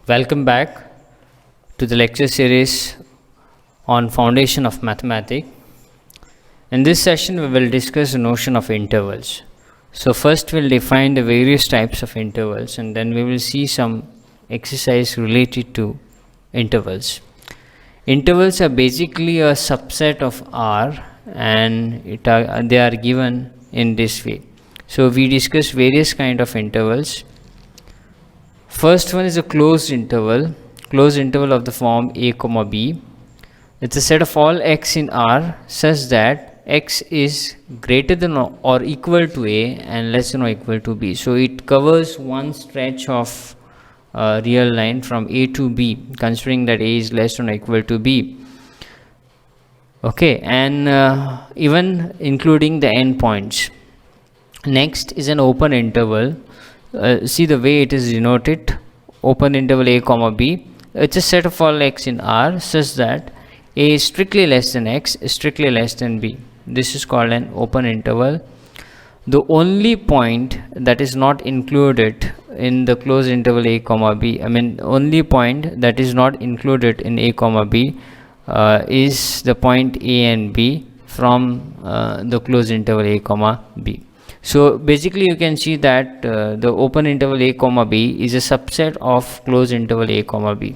Welcome back to the lecture series on Foundation of Mathematics. In this session, we will discuss the notion of intervals. So, first we'll define the various types of intervals, and then we will see some exercise related to intervals. Intervals are basically a subset of R, and they are given in this way. So, we discuss various kind of intervals. First one is a closed interval of the form a comma b. It's a set of all x in R such that x is greater than or equal to a and less than or equal to b. So it covers one stretch of real line from a to b, considering that a is less than or equal to b. Okay, and even including the endpoints. Next is an open interval. See the way it is denoted, open interval a comma b. It's a set of all x in R such that a is strictly less than x, strictly less than b. This is called an open interval. The only point that is not included in the closed interval a comma b, only point that is not included in a comma b is the point a and b from the closed interval a comma b. So basically you can see that the open interval a comma b is a subset of closed interval a comma b.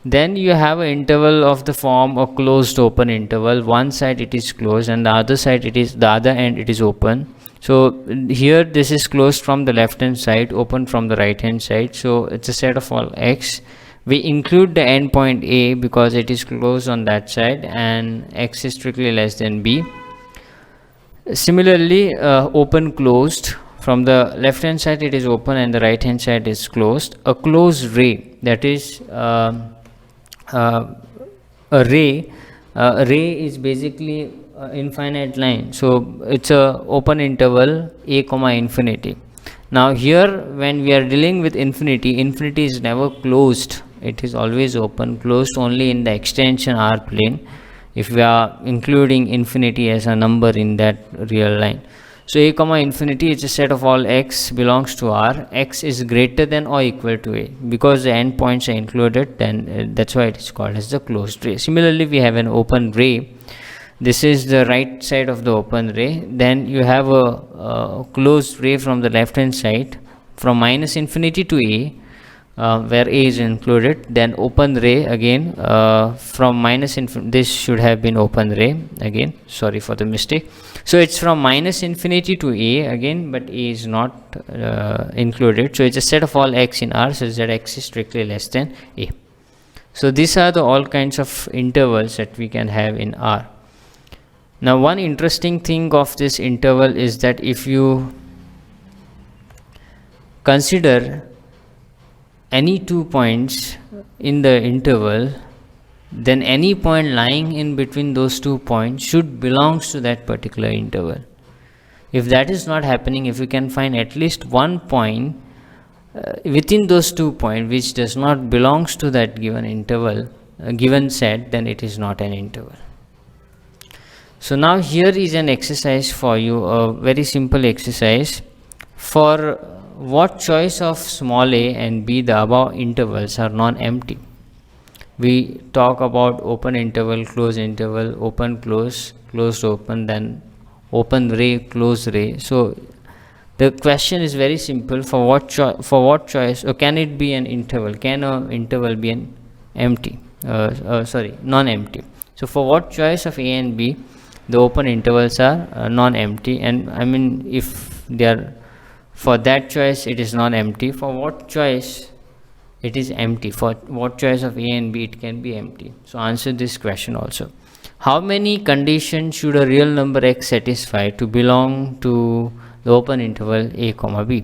Then you have an interval of the form a closed open interval. One side it is closed and the other end it is open. So here this is closed from the left hand side, open from the right hand side. So it's a set of all x. We include the endpoint a because it is closed on that side and x is strictly less than b. Similarly, open closed, from the left hand side it is open and the right hand side is closed. A closed ray, that is a ray is basically infinite line, so it's a open interval a comma infinity. Now here when we are dealing with infinity is never closed, it is always open, closed only in the extension R plane if we are including infinity as a number in that real line. So a comma infinity is a set of all x belongs to R. X is greater than or equal to a. Because the endpoints are included, then that's why it is called as the closed ray. Similarly, we have an open ray. This is the right side of the open ray. Then you have a closed ray from the left hand side from minus infinity to a, where a is included. Then open ray again from minus infinity. This should have been open ray again, sorry for the mistake. So it's from minus infinity to a again, but a is not included. So it's a set of all x in R such that x is strictly less than a. So these are the all kinds of intervals that we can have in R. Now one interesting thing of this interval is that if you consider any 2 points in the interval, then any point lying in between those 2 points should belongs to that particular interval. If that is not happening, if you can find at least one point within those 2 points which does not belongs to that given interval, given set, then it is not an interval. So now here is an exercise for you, a very simple exercise. For what choice of small a and b the above intervals are non-empty? We talk about open interval, closed interval, open close, closed open, then open ray, closed ray. So the question is very simple. For what choice, or can it be an interval? Can an interval be an empty? Non-empty. So for what choice of a and b the open intervals are non-empty, and if they are for that choice it is non-empty. For what choice it is empty? For what choice of a and b it can be empty? So answer this question also. How many conditions should a real number x satisfy to belong to the open interval a comma b?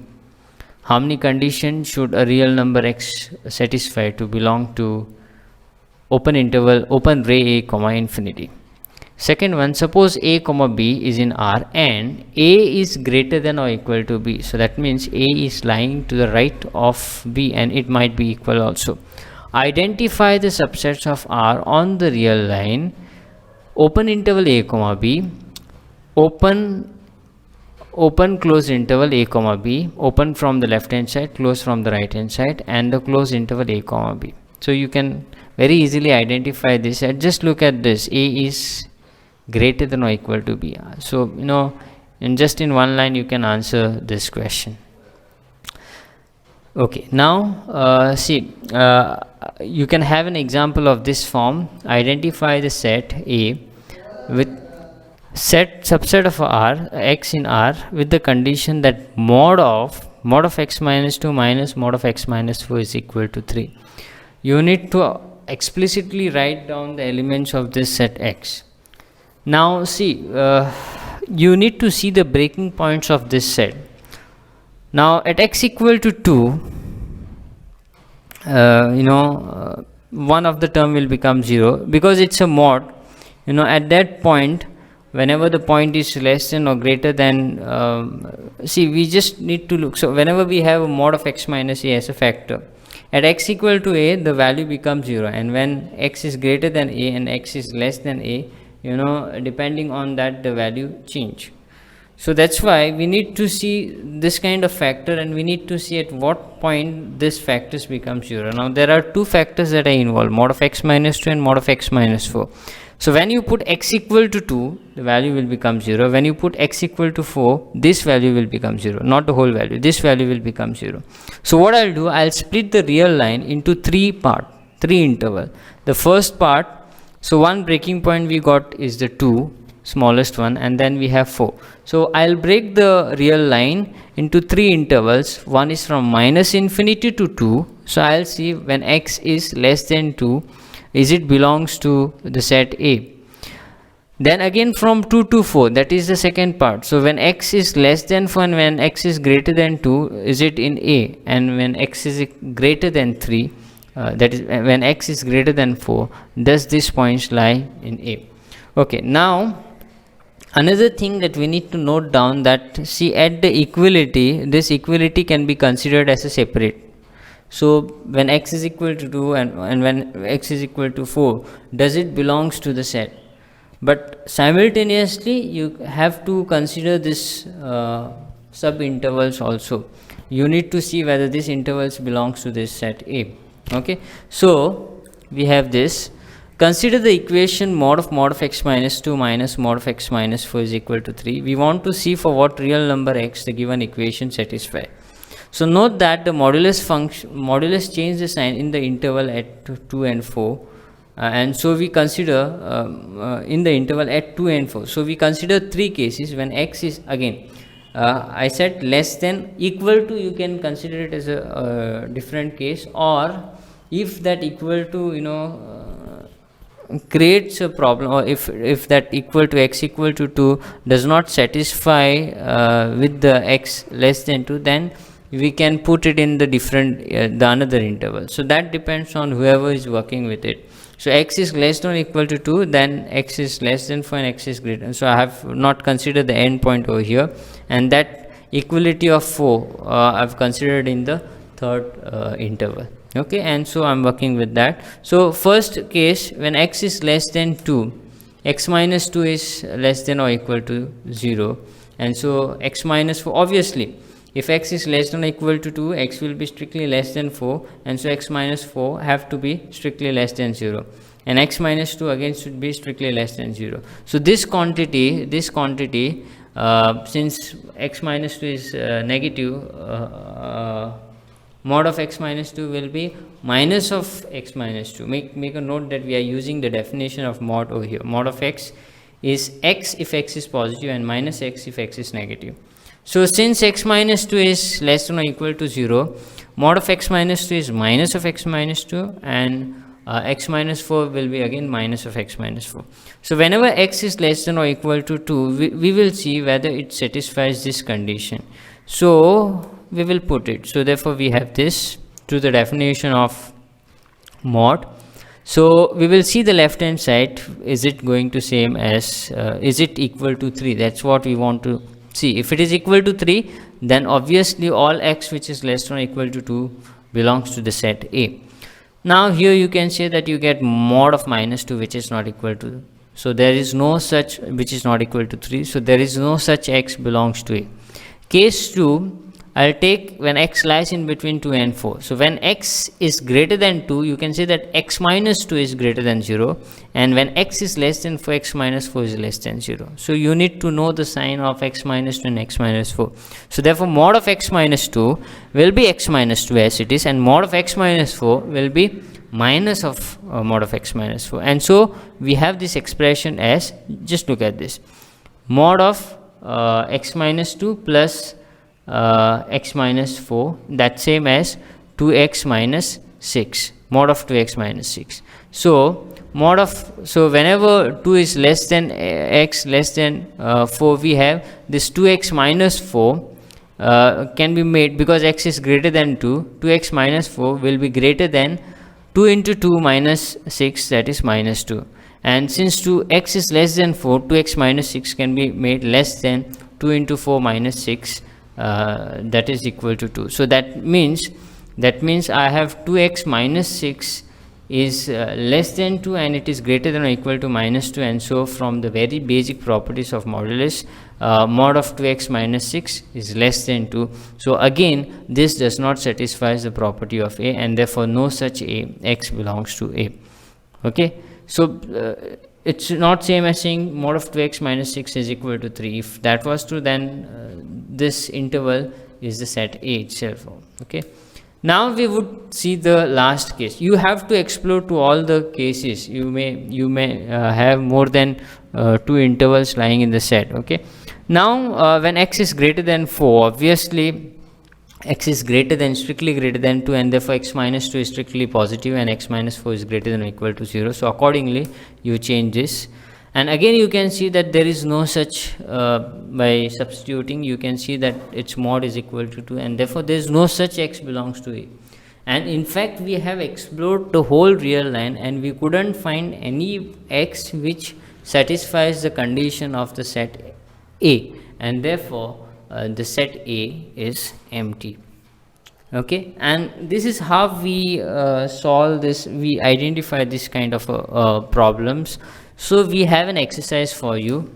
How many conditions should a real number x satisfy to belong to open interval open ray a comma infinity? Second one, suppose a comma b is in R and a is greater than or equal to b. So that means a is lying to the right of b and it might be equal also. Identify the subsets of R on the real line open interval a comma b, open open close interval a comma b, open from the left hand side, close from the right hand side, and the close interval a comma b. So you can very easily identify this, and just look at this, a is greater than or equal to b. So in one line you can answer this question. Okay, now see, you can have an example of this form. Identify the set A with set subset of R, x in R, with the condition that mod of x minus 2 minus mod of x minus 4 is equal to 3. You need to explicitly write down the elements of this set X. Now see, you need to see the breaking points of this set. Now at x equal to 2, one of the term will become 0 because it's a mod. At that point, whenever the point is less than or greater than, see, we just need to look. So whenever we have a mod of x minus a as a factor, at x equal to a, the value becomes 0, and when x is greater than a and x is less than a, depending on that, the value change. So that's why we need to see this kind of factor, and we need to see at what point this factors become 0. Now there are two factors that are involved, mod of x minus 2 and mod of x minus 4. So when you put x equal to 2, the value will become 0. When you put x equal to 4, this value will become 0, not the whole value. This value will become 0. So what I'll do, I'll split the real line into three interval. The first part, so one breaking point we got is the 2, smallest one, and then we have 4. So I'll break the real line into three intervals. One is from minus infinity to 2. So I'll see when x is less than 2, is it belongs to the set A. Then again from 2 to 4, that is the second part. So when x is less than 4 and when x is greater than 2, is it in A, and when x is greater than 3, that is when x is greater than 4, does this points lie in A. Okay, now another thing that we need to note down, that see, at the equality, this equality can be considered as a separate. So when x is equal to 2 and when x is equal to 4, does it belongs to the set? But simultaneously you have to consider this sub intervals also. You need to see whether this intervals belongs to this set A. Okay, so we have this. Consider the equation mod of x minus 2 minus mod of x minus 4 is equal to 3. We want to see for what real number x the given equation satisfy. So note that the modulus change the sign in the interval at 2 and 4, and so we consider in the interval at 2 and 4. So we consider three cases when x is, again I said less than, equal to, you can consider it as a different case, or if that equal to creates a problem, or if that equal to x equal to 2 does not satisfy with the x less than 2, then we can put it in the different the another interval. So that depends on whoever is working with it. So x is less than or equal to 2, then x is less than 4 and x is greater. So I have not considered the end point over here, and that equality of 4 I've considered in the third interval. Okay, and so I'm working with that. So first case, when x is less than 2, x minus 2 is less than or equal to 0, and so x minus 4, obviously if x is less than or equal to 2, x will be strictly less than 4, and so x minus 4 have to be strictly less than 0, and x minus 2 again should be strictly less than 0. So this quantity since x minus 2 is negative, mod of x minus 2 will be minus of x minus 2. Make a note that we are using the definition of mod over here. Mod of x is x if x is positive and minus x if x is negative. So since x minus 2 is less than or equal to 0, mod of x minus 2 is minus of x minus 2, and x minus 4 will be again minus of x minus 4. So whenever x is less than or equal to 2, we will see whether it satisfies this condition. So we will put it. So therefore we have this to the definition of mod. So we will see the left hand side, is it going to same as, is it equal to 3? That's what we want to see. If it is equal to 3, then obviously all x which is less than or equal to 2 belongs to the set A. Now here you can say that you get mod of minus 2 which is not equal to, so there is no such, which is not equal to 3, so there is no such x belongs to A. Case 2, I'll take when x lies in between 2 and 4. So when x is greater than 2, you can say that x minus 2 is greater than 0, and when x is less than 4, x minus 4 is less than 0. So you need to know the sign of x minus 2 and x minus 4. So therefore mod of x minus 2 will be x minus 2 as it is, and mod of x minus 4 will be minus of mod of x minus 4. And so we have this expression as, just look at this, mod of x minus 2 plus x minus 4, that same as 2x minus 6, mod of 2x minus 6. So mod of, so whenever 2 is less than x less than 4, we have this 2x minus 4 can be made, because x is greater than 2, 2x minus 4 will be greater than 2 into 2 minus 6, that is minus 2. And since 2x is less than 4, 2x minus 6 can be made less than 2 into 4 minus 6, that is equal to 2. So that means I have 2x minus 6 is less than 2 and it is greater than or equal to minus 2. And so from the very basic properties of modulus, mod of 2x minus 6 is less than 2. So again, this does not satisfy the property of A, and therefore no such A, x belongs to A. Okay, so it's not same as saying mod of 2x minus 6 is equal to 3. If that was true, then this interval is the set A itself. Okay, now we would see the last case. You have to explore to all the cases. You may have more than 2 intervals lying in the set. Okay, now when x is greater than 4, obviously x is strictly greater than 2, and therefore x minus 2 is strictly positive and x minus 4 is greater than or equal to 0. So accordingly you change this, and again you can see that there is no such, by substituting you can see that its mod is equal to 2, and therefore there is no such x belongs to A. And in fact we have explored the whole real line and we couldn't find any x which satisfies the condition of the set A, and therefore the set A is empty. Okay, and this is how we solve this, we identify this kind of problems. So we have an exercise for you.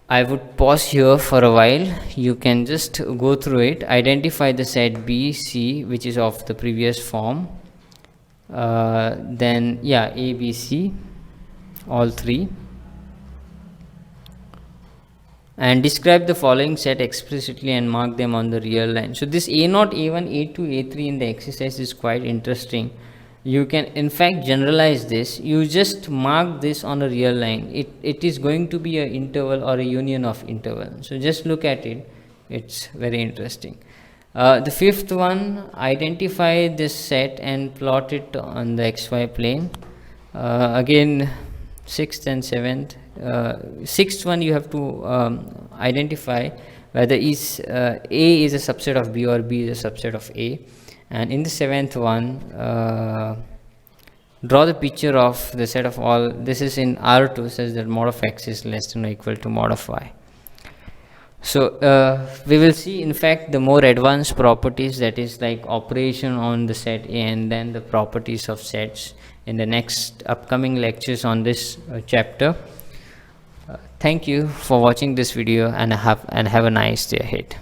I would pause here for a while. You can just go through it, identify the set B, C, which is of the previous form, then yeah, A, B, C, all three, and describe the following set explicitly and mark them on the real line. So this A0, A1, A2, A3 in the exercise is quite interesting. You can in fact generalize this. You just mark this on a real line. It is going to be an interval or a union of interval. So just look at it. It's very interesting. The fifth one, identify this set and plot it on the xy plane. Again, sixth and seventh. Sixth one, you have to identify whether is A is a subset of B or B is a subset of A. And in the seventh one, draw the picture of the set of all. This is in R2, says that mod of x is less than or equal to mod of y. So we will see in fact the more advanced properties, that is like operation on the set A and then the properties of sets, in the next upcoming lectures on this chapter. Thank you for watching this video, and have a nice day ahead.